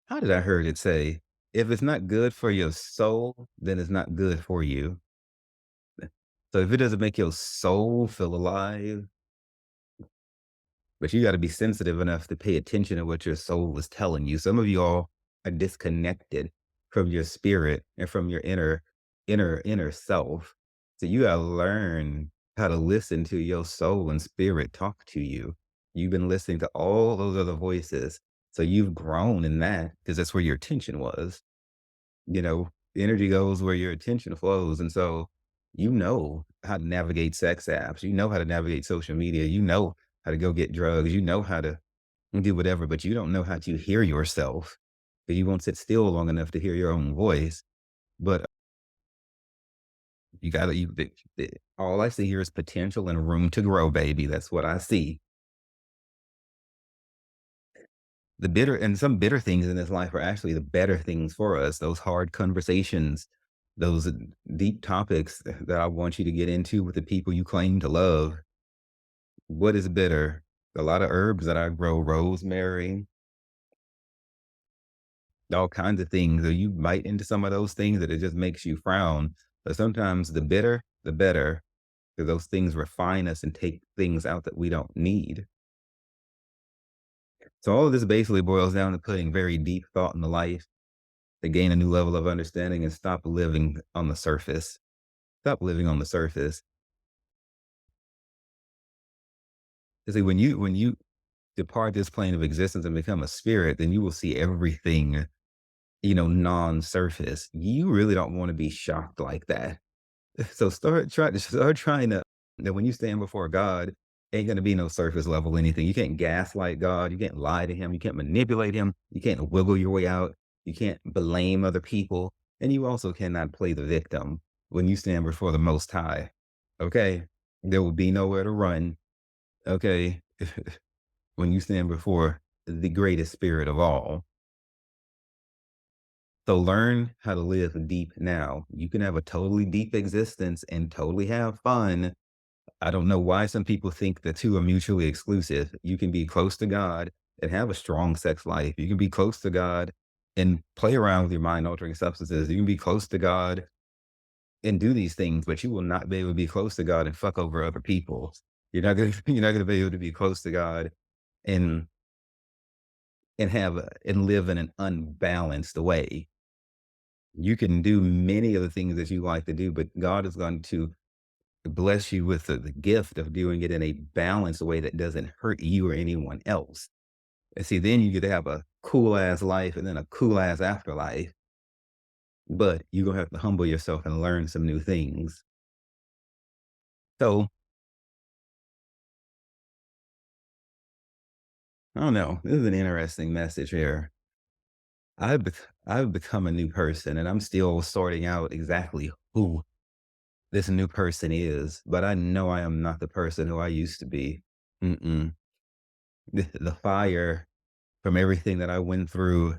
S1: How did I heard it say? If it's not good for your soul, then it's not good for you. So if it doesn't make your soul feel alive, but you gotta be sensitive enough to pay attention to what your soul is telling you. Some of you all are disconnected from your spirit and from your inner self. So you gotta learn how to listen to your soul and spirit talk to you. You've been listening to all those other voices. So you've grown in that because that's where your attention was. You know, energy goes where your attention flows. And so you know how to navigate sex apps. You know how to navigate social media. You know how to go get drugs. You know how to do whatever, but you don't know how to hear yourself. But you won't sit still long enough to hear your own voice. But you gotta, all I see here is potential and room to grow, baby. That's what I see. The bitter and some bitter things in this life are actually the better things for us. Those hard conversations, those deep topics that I want you to get into with the people you claim to love. What is bitter? A lot of herbs that I grow, rosemary, all kinds of things. Or you bite into some of those things that it just makes you frown. But sometimes the bitter, the better, because those things refine us and take things out that we don't need. So all of this basically boils down to putting very deep thought into life to gain a new level of understanding and stop living on the surface. Stop living on the surface. You see, when you depart this plane of existence and become a spirit, then you will see everything, non-surface. You really don't want to be shocked like that. So start trying to that when you stand before God, ain't gonna be no surface level anything. You can't gaslight God, you can't lie to him, you can't manipulate him, you can't wiggle your way out, you can't blame other people, and you also cannot play the victim when you stand before the most high. Okay? There will be nowhere to run. Okay. When you stand before the greatest spirit of all. So learn how to live deep now. You can have a totally deep existence and totally have fun. I don't know why some people think the two are mutually exclusive. You can be close to God and have a strong sex life. You can be close to God and play around with your mind altering substances. You can be close to God and do these things, but you will not be able to be close to God and fuck over other people. You're not gonna be able to be close to God and and live in an unbalanced way. You can do many of the things that you like to do, but God is going to bless you with the gift of doing it in a balanced way that doesn't hurt you or anyone else. And see, then you get to have a cool ass life and then a cool ass afterlife. But you're gonna have to humble yourself and learn some new things. So I don't know. This is an interesting message here. I've become a new person and I'm still sorting out exactly who this new person is, but I know I am not the person who I used to be. Mm-mm. The fire from everything that I went through,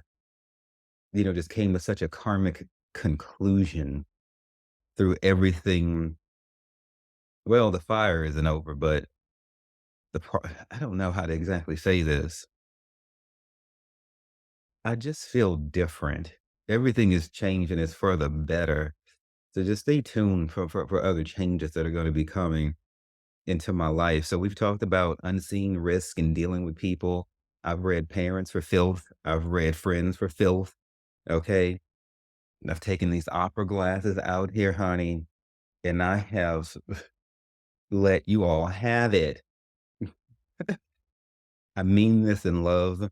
S1: just came to such a karmic conclusion through everything. Well, the fire isn't over, but I don't know how to exactly say this. I just feel different. Everything is changing. It's for the better. So just stay tuned for other changes that are going to be coming into my life. So we've talked about unseen risk and dealing with people. I've read Parents for Filth. I've read Friends for Filth. Okay. I've taken these opera glasses out here, honey, and I have let you all have it. I mean this in love.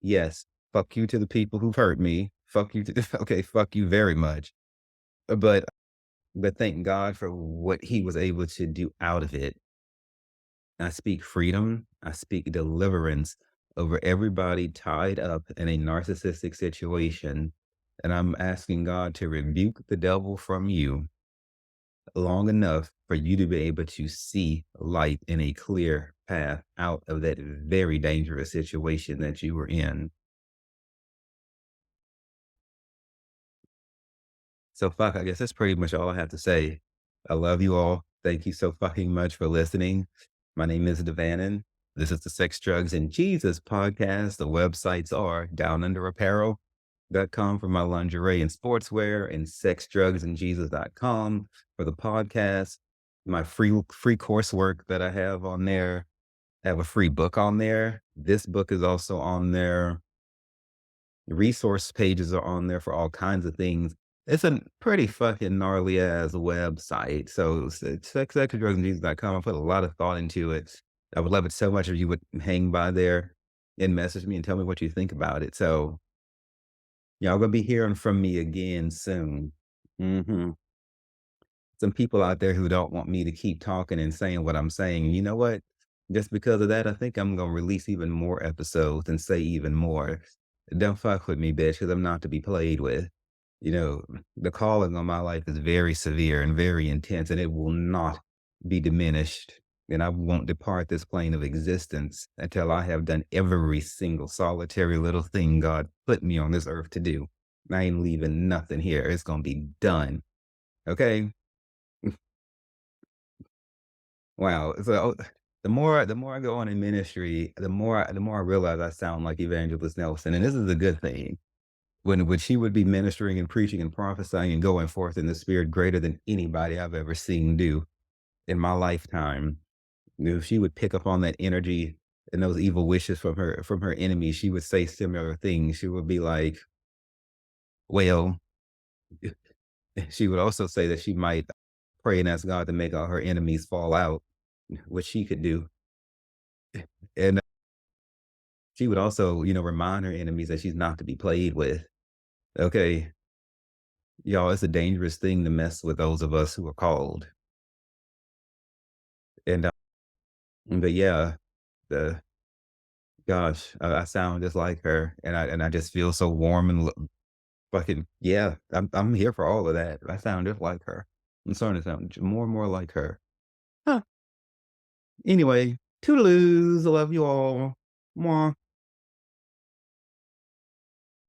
S1: Yes. Fuck you to the people who've hurt me. Fuck you to, okay, fuck you very much. But thank God for what he was able to do out of it. I speak freedom. I speak deliverance over everybody tied up in a narcissistic situation. And I'm asking God to rebuke the devil from you long enough for you to be able to see light in a clear path out of that very dangerous situation that you were in. So fuck, I guess that's pretty much all I have to say. I love you all. Thank you so fucking much for listening. My name is Devanin. This is the Sex, Drugs, and Jesus podcast. The websites are downunderapparel.com for my lingerie and sportswear and sexdrugsandjesus.com for the podcast. My free coursework that I have on there. I have a free book on there. This book is also on there. Resource pages are on there for all kinds of things. It's a pretty fucking gnarly ass website. So sexdrugsandjesus.com. I put a lot of thought into it. I would love it so much if you would hang by there and message me and tell me what you think about it. So y'all gonna be hearing from me again soon. Hmm. Some people out there who don't want me to keep talking and saying what I'm saying. You know what? Just because of that, I think I'm gonna release even more episodes and say even more. Don't fuck with me, bitch, because I'm not to be played with. You know, the calling on my life is very severe and very intense, and it will not be diminished. And I won't depart this plane of existence until I have done every single solitary little thing God put me on this earth to do. I ain't leaving nothing here. It's gonna be done. Okay? Wow. So the more I go on in ministry, the more I realize I sound like Evangelist Nelson. And this is a good thing. When she would be ministering and preaching and prophesying and going forth in the spirit greater than anybody I've ever seen do in my lifetime. If she would pick up on that energy and those evil wishes from her enemies, she would say similar things. She would be like, well, she would also say that she might pray and ask God to make all her enemies fall out, which she could do. And she would also, remind her enemies that she's not to be played with. Okay, y'all, it's a dangerous thing to mess with those of us who are called. And but yeah, the gosh, I sound just like her, and I just feel so warm and fucking yeah. I'm here for all of that. I sound just like her. I'm starting to sound more and more like her. Huh. Anyway, toodaloos. I love you all. Mwah.